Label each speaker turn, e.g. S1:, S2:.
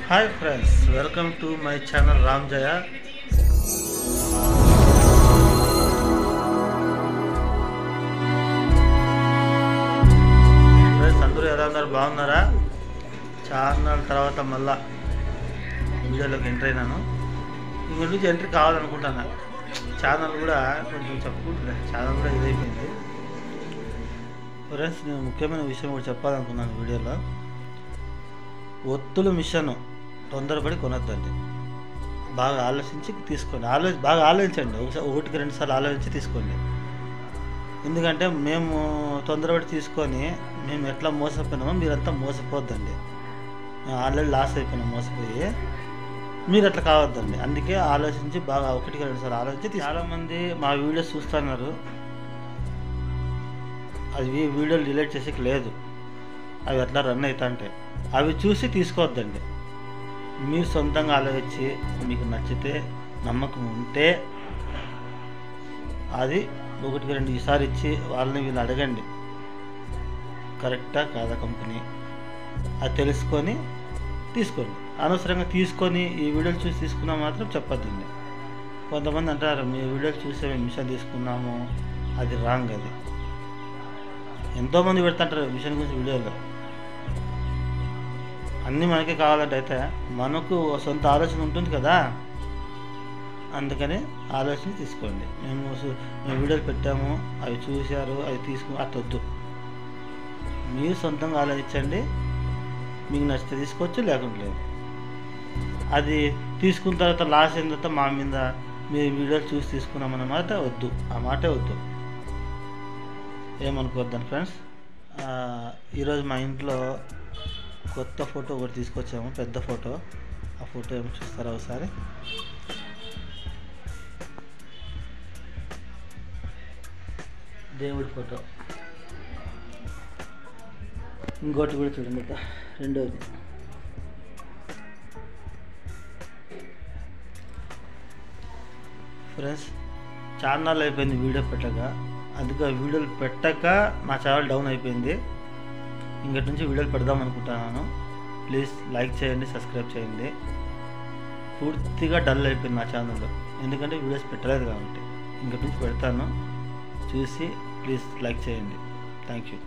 S1: Hi friends, welcome to my channel Ram Jaya. Friends అందరూ ఎలా ఉన్నారు? బాగున్నారా? ఛానల్ తర్వాత మళ్ళా వీడియోలోకి ఎంటర్ అయినాను. ఇంక నుంచి ఎంట్రీ కావాలనుకుంటున్నా. ఛానల్ కూడా కొంచెం చెప్పుకుంటున్నా, ఛానల్ కూడా ఇదైపోయింది. ఫ్రెండ్స్ నేను ముఖ్యమైన విషయం కూడా చెప్పాలనుకున్నాను వీడియోలో. ఒత్తుల మిషన్ తొందరపడి కొనొద్దండి. బాగా ఆలోచించి తీసుకోండి. బాగా ఆలోచించండి. ఒకటికి 2 సార్లు ఆలోచించి తీసుకోండి. ఎందుకంటే మేము తొందరపడి తీసుకొని మేము ఎట్లా మోసపోయినామో మీరంతా మోసపోద్దండి. మేము ఆల్రెడీ లాస్ అయిపోయినాం మోసపోయి. మీరు అట్లా కావద్దండి. అందుకే ఆలోచించి బాగా 1-2 సార్లు ఆలోచించి. చాలామంది మా వీడియోస్ చూస్తున్నారు, అవి వీడియోలు డిలీట్ చేసేకి లేదు, అవి అట్లా రన్ అవుతా ఉంటాయి. అవి చూసి తీసుకోవద్దండి. మీరు సొంతంగా ఆలోచించి మీకు నచ్చితే నమ్మకం ఉంటే అది 1-2 ఈసారి ఇచ్చి వాళ్ళని వీళ్ళు అడగండి, కరెక్టా కాదా కంపెనీ, అది తెలుసుకొని తీసుకోండి. అనవసరంగా తీసుకొని ఈ వీడియోలు చూసి తీసుకున్నా మాత్రం చెప్పొద్దండి. కొంతమంది అంటారు మీ వీడియోలు చూసే మేము మిషన్ తీసుకున్నాము, అది రాంగ్. అది ఎంతోమంది పెడుతుంటారు మిషన్ గురించి వీడియోలో. అన్నీ మనకే కావాలంటే అయితే మనకు సొంత ఆలోచన ఉంటుంది కదా, అందుకని ఆలోచన తీసుకోండి. మేము వీడియోలు పెట్టాము, అవి చూశారు, అవి తీసుకుని అట్టొద్దు. మీరు సొంతంగా ఆలోచించండి. మీకు నచ్చితే తీసుకోవచ్చు, లేకుంటే లేదు. అది తీసుకున్న తర్వాత లాస్ అయిన తర్వాత మా మీద మీరు వీడియోలు చూసి తీసుకున్నామన్న మాట వద్దు, ఆ మాటే వద్దు. ఏమనుకోవద్దని ఫ్రెండ్స్. ఈరోజు మా ఇంట్లో కొత్త ఫోటో ఒకటి తీసుకొచ్చాము, పెద్ద ఫోటో. ఆ ఫోటో ఏమో చూస్తారా ఒకసారి? దేవుడి ఫోటో. ఇంకోటి కూడా చూడండి, రెండోది. ఫ్రెండ్స్ ఛానల్ అయిపోయింది వీడియో పెట్టక, అందుకే వీడియోలు పెట్టక నా ఛానల్ డౌన్ అయిపోయింది. ఇంకటి నుంచి వీడియోలు పెడదాం అనుకుంటున్నాను. ప్లీజ్ లైక్ చేయండి, సబ్స్క్రైబ్ చేయండి. పూర్తిగా డల్ అయిపోయింది నా ఛానల్లో, ఎందుకంటే వీడియోస్ పెట్టలేదు కాబట్టి. ఇంకటి నుంచి పెడతాను, చూసి ప్లీజ్ లైక్ చేయండి. Thank you.